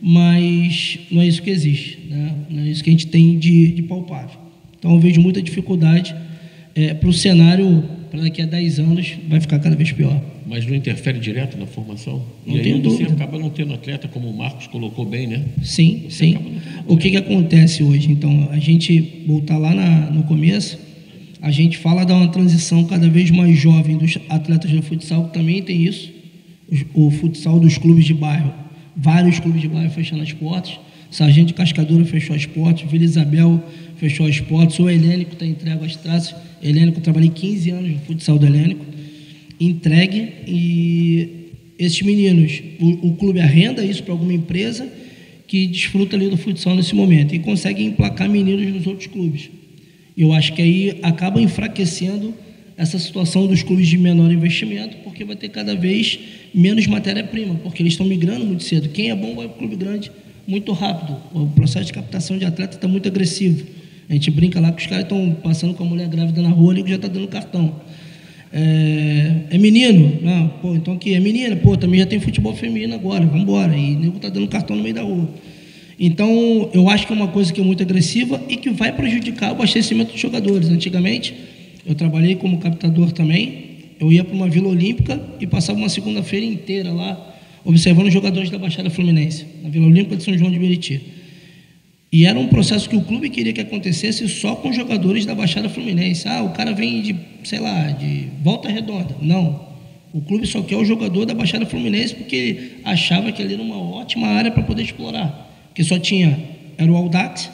mas não é isso que existe, né? Não é isso que a gente tem de palpável. Então, eu vejo muita dificuldade para o cenário, para daqui a 10 anos, vai ficar cada vez pior. Mas não interfere direto na formação? Não e aí tenho você dúvida. acaba não tendo atleta, como o Marcos colocou bem, né? Sim, Você sim. acaba não tendo O que acontece hoje? Então, a gente voltar lá no começo, a gente fala de uma transição cada vez mais jovem dos atletas do futsal, que também tem isso, o futsal dos clubes de bairro, vários clubes de bairro fechando as portas, Sargento de Cascadura fechou as portas, Vila Isabel fechou as portas, o Helênico está entregue às traças. Helênico, trabalhei 15 anos no futsal do Helênico, entregue, e esses meninos, o clube arrenda isso para alguma empresa que desfruta ali do futsal nesse momento e consegue emplacar meninos nos outros clubes. Eu acho que aí acaba enfraquecendo essa situação dos clubes de menor investimento, porque vai ter cada vez menos matéria-prima, porque eles estão migrando muito cedo. Quem é bom vai para o clube grande muito rápido. O processo de captação de atleta está muito agressivo. A gente brinca lá que os caras estão passando com a mulher grávida na rua, o nego já está dando cartão. É menino? Não, pô, então aqui é menina, pô, também já tem futebol feminino agora, vamos embora. E o nego está dando cartão no meio da rua. Então, eu acho que é uma coisa que é muito agressiva e que vai prejudicar o abastecimento dos jogadores. Antigamente, eu trabalhei como captador também, eu ia para uma Vila Olímpica e passava uma segunda-feira inteira lá, observando os jogadores da Baixada Fluminense, na Vila Olímpica de São João de Meriti. E era um processo que o clube queria que acontecesse só com jogadores da Baixada Fluminense. O cara vem de, sei lá, de Volta Redonda. Não. O clube só quer o jogador da Baixada Fluminense porque ele achava que ali era uma ótima área para poder explorar. Porque só tinha, era o Audax,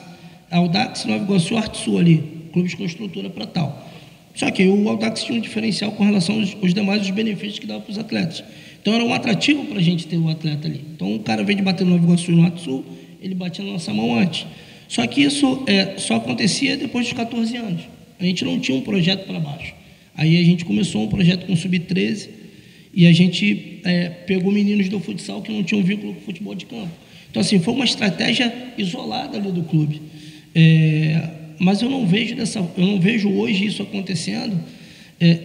Nova Iguaçu, Artsul ali, clubes com estrutura para tal. Só que o Audax tinha um diferencial com relação aos demais os benefícios que dava para os atletas. Então era um atrativo para a gente ter o atleta ali. Então o cara veio de bater no Nova Iguaçu e no Artsul, ele batia na nossa mão antes. Só que isso só acontecia depois dos 14 anos. A gente não tinha um projeto para baixo. Aí a gente começou um projeto com o Sub-13 e a gente pegou meninos do futsal que não tinham vínculo com o futebol de campo. Então, assim, foi uma estratégia isolada ali do clube. Mas eu não vejo hoje isso acontecendo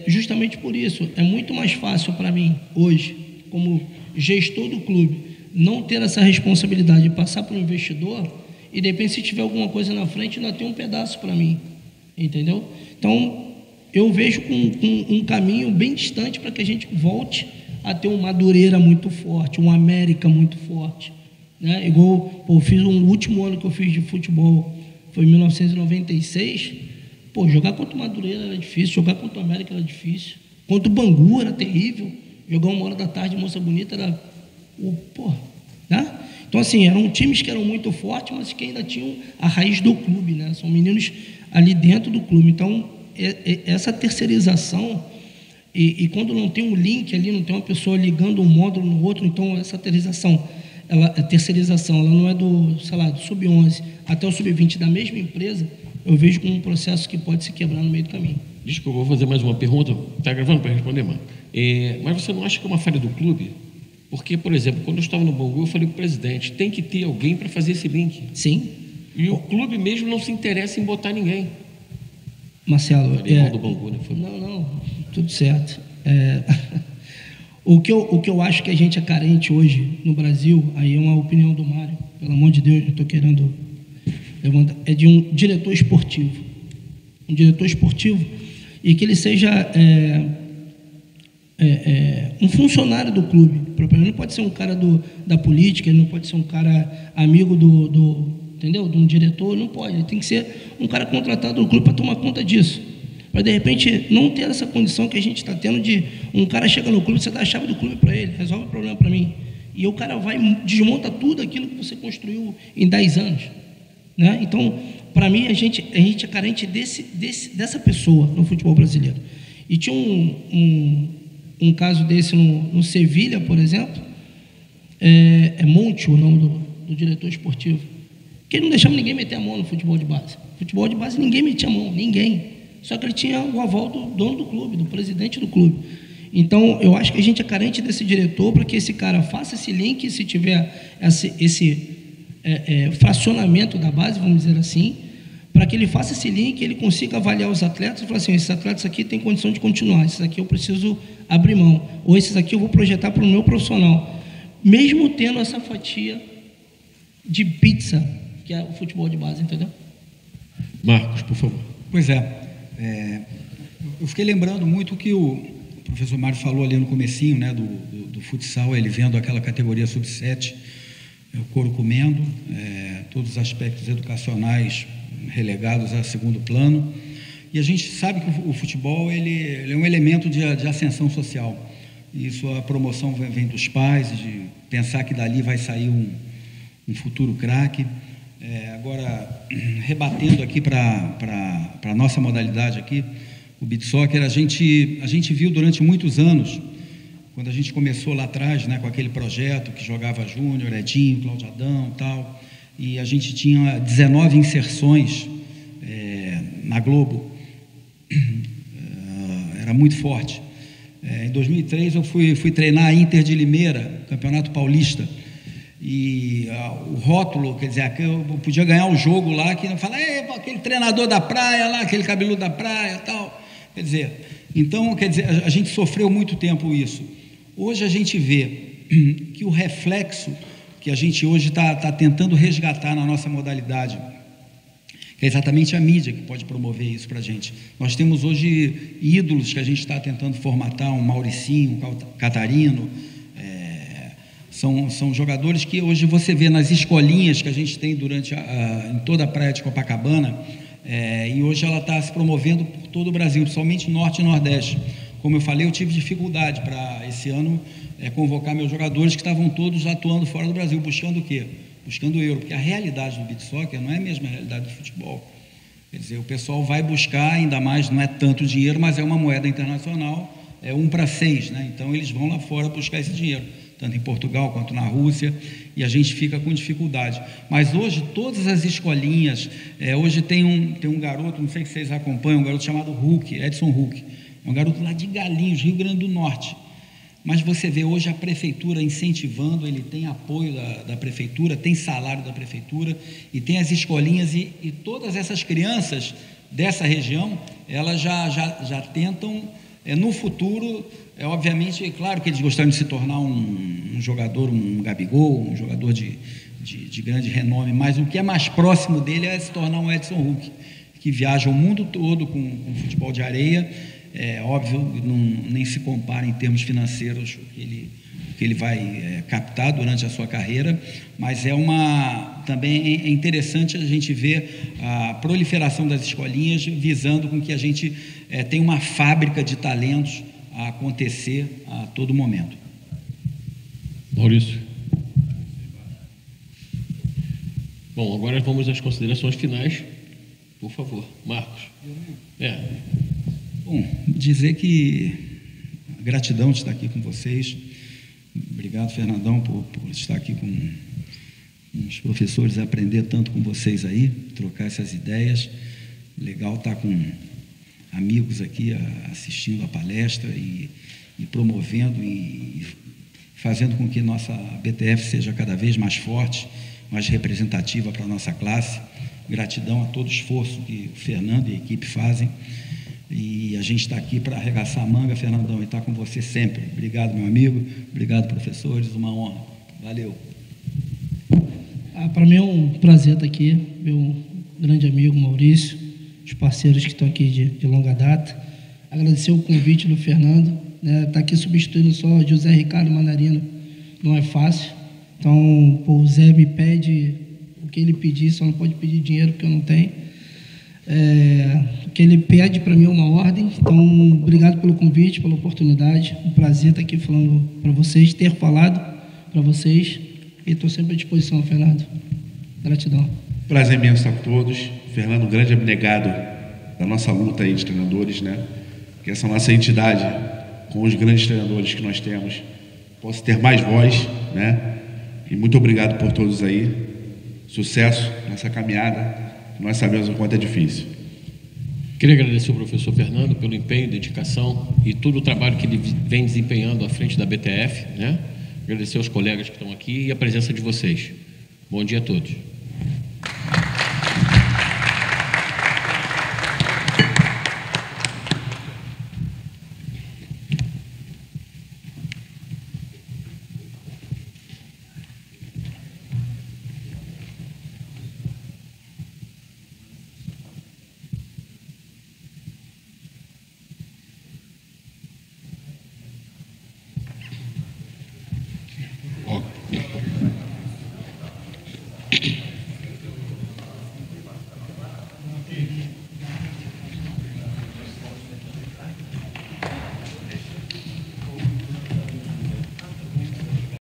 justamente por isso. É muito mais fácil para mim, hoje, como gestor do clube, não ter essa responsabilidade de passar para o investidor e, de repente, se tiver alguma coisa na frente, ainda tem um pedaço para mim. Entendeu? Então, eu vejo um caminho bem distante para que a gente volte a ter um Madureira muito forte, um América muito forte. Né? Igual, o último ano que eu fiz de futebol foi em 1996. Jogar contra o Madureira era difícil, jogar contra o América era difícil, contra o Bangu era terrível, jogar 1h da tarde, Moça Bonita era... né? Então, assim, eram times que eram muito fortes, mas que ainda tinham a raiz do clube, né? São meninos ali dentro do clube. Então, essa terceirização, e quando não tem um link ali, não tem uma pessoa ligando um módulo no outro, então essa terceirização, ela não é do sub-11 até o sub-20 da mesma empresa, eu vejo como um processo que pode se quebrar no meio do caminho. Desculpa, eu vou fazer mais uma pergunta. Está gravando para responder, mano? Mas você não acha que é uma falha do clube? Porque, por exemplo, quando eu estava no Bangu, eu falei para o presidente, tem que ter alguém para fazer esse link. Sim. E o clube mesmo não se interessa em botar ninguém. Marcelo... do Bangu, né? Não, tudo certo. O que eu acho que a gente é carente hoje no Brasil, aí é uma opinião do Mário, pelo amor de Deus, não estou querendo levantar, é de um diretor esportivo. Um diretor esportivo e que ele seja um funcionário do clube. Ele não pode ser um cara da política, ele não pode ser um cara amigo entendeu? De um diretor, não pode. Ele tem que ser um cara contratado do clube para tomar conta disso. Para, de repente, não ter essa condição que a gente está tendo de um cara chega no clube, você dá a chave do clube para ele, resolve o problema para mim. E o cara desmonta tudo aquilo que você construiu em 10 anos. Né? Então, para mim, a gente é carente dessa pessoa no futebol brasileiro. E tinha um caso desse no Sevilha, por exemplo, Monte, o nome do diretor esportivo, que ele não deixava ninguém meter a mão no futebol de base. Futebol de base ninguém metia a mão, ninguém. Só que ele tinha o aval do dono do clube, do presidente do clube. Então, eu acho que a gente é carente desse diretor para que esse cara faça esse link, se tiver esse fracionamento da base, vamos dizer assim, para que ele faça esse link, ele consiga avaliar os atletas e falar assim, esses atletas aqui têm condição de continuar, esses aqui eu preciso abrir mão, ou esses aqui eu vou projetar para o meu profissional, mesmo tendo essa fatia de pizza, que é o futebol de base, entendeu? Marcos, por favor. Pois eu fiquei lembrando muito que o professor Mário falou ali no comecinho, né, do futsal, ele vendo aquela categoria sub-7, o couro comendo, todos os aspectos educacionais relegados a segundo plano, e a gente sabe que o futebol ele é um elemento de ascensão social, e isso, a promoção vem dos pais, de pensar que dali vai sair um futuro craque. Agora, rebatendo aqui para a nossa modalidade aqui, o beach soccer, a gente viu durante muitos anos, quando a gente começou lá atrás, né, com aquele projeto que jogava Júnior, Edinho, Cláudio Adão e tal, e a gente tinha 19 inserções na Globo, era muito forte. Em 2003 eu fui treinar a Inter de Limeira, Campeonato Paulista, o rótulo, quer dizer, eu podia ganhar o jogo lá, que não fala, aquele treinador da praia lá, aquele cabeludo da praia e tal. Quer dizer, então, a gente sofreu muito tempo isso. Hoje a gente vê que o reflexo que a gente hoje está tentando resgatar na nossa modalidade, que é exatamente a mídia que pode promover isso para a gente. Nós temos hoje ídolos que a gente está tentando formatar, um Mauricinho, um Catarino, são jogadores que hoje você vê nas escolinhas que a gente tem em toda a praia de Copacabana, e hoje ela está se promovendo por todo o Brasil, principalmente Norte e Nordeste. Como eu falei, eu tive dificuldade para esse ano convocar meus jogadores que estavam todos atuando fora do Brasil, buscando o quê? Buscando euro, porque a realidade do beach soccer não é a mesma realidade do futebol. Quer dizer, o pessoal vai buscar, ainda mais, não é tanto dinheiro, mas é uma moeda internacional, 1 para 6, né? Então eles vão lá fora buscar esse dinheiro, tanto em Portugal quanto na Rússia, e a gente fica com dificuldade. Mas hoje, todas as escolinhas, hoje tem um garoto, não sei se vocês acompanham, um garoto chamado Hulk, Edson Hulk, é um garoto lá de Galinhos, Rio Grande do Norte. Mas você vê hoje a prefeitura incentivando, ele tem apoio da prefeitura, tem salário da prefeitura, e tem as escolinhas, e todas essas crianças dessa região, elas já tentam, no futuro, obviamente, é claro que eles gostariam de se tornar um jogador, um Gabigol, um jogador de grande renome, mas o que é mais próximo dele é se tornar um Edson Hulk, que viaja o mundo todo com futebol de areia. Óbvio, nem se compara em termos financeiros o que ele vai captar durante a sua carreira, mas também é interessante a gente ver a proliferação das escolinhas visando com que a gente tenha uma fábrica de talentos a acontecer a todo momento. Maurício. Bom, agora vamos às considerações finais. Por favor, Marcos. Bom, dizer que gratidão de estar aqui com vocês. Obrigado, Fernandão, por estar aqui com os professores, aprender tanto com vocês aí, trocar essas ideias. Legal estar com amigos aqui assistindo a palestra e promovendo e fazendo com que nossa BTF seja cada vez mais forte, mais representativa para a nossa classe. Gratidão a todo o esforço que o Fernando e a equipe fazem. E a gente está aqui para arregaçar a manga, Fernandão, e estar com você sempre. Obrigado, meu amigo. Obrigado, professores. Uma honra. Valeu. Para mim é um prazer estar aqui, meu grande amigo Maurício, os parceiros que estão aqui de longa data. Agradecer o convite do Fernando. Estar aqui substituindo só José Ricardo Manarino não é fácil. Então, o Zé me pede o que ele pedir, só não pode pedir dinheiro porque eu não tenho. O que ele pede para mim é uma ordem. Então, obrigado pelo convite, pela oportunidade. Um prazer estar aqui falando para vocês, ter falado para vocês. E estou sempre à disposição, Fernando. Gratidão. Prazer imenso estar com todos. Fernando, um grande abnegado da nossa luta aí de treinadores, né? Que essa nossa entidade, com os grandes treinadores que nós temos, possa ter mais voz, né? E muito obrigado por todos aí. Sucesso nessa caminhada. Nós sabemos o quanto é difícil. Queria agradecer ao professor Fernando pelo empenho, dedicação e todo o trabalho que ele vem desempenhando à frente da BTF, né? Agradecer aos colegas que estão aqui e a presença de vocês. Bom dia a todos.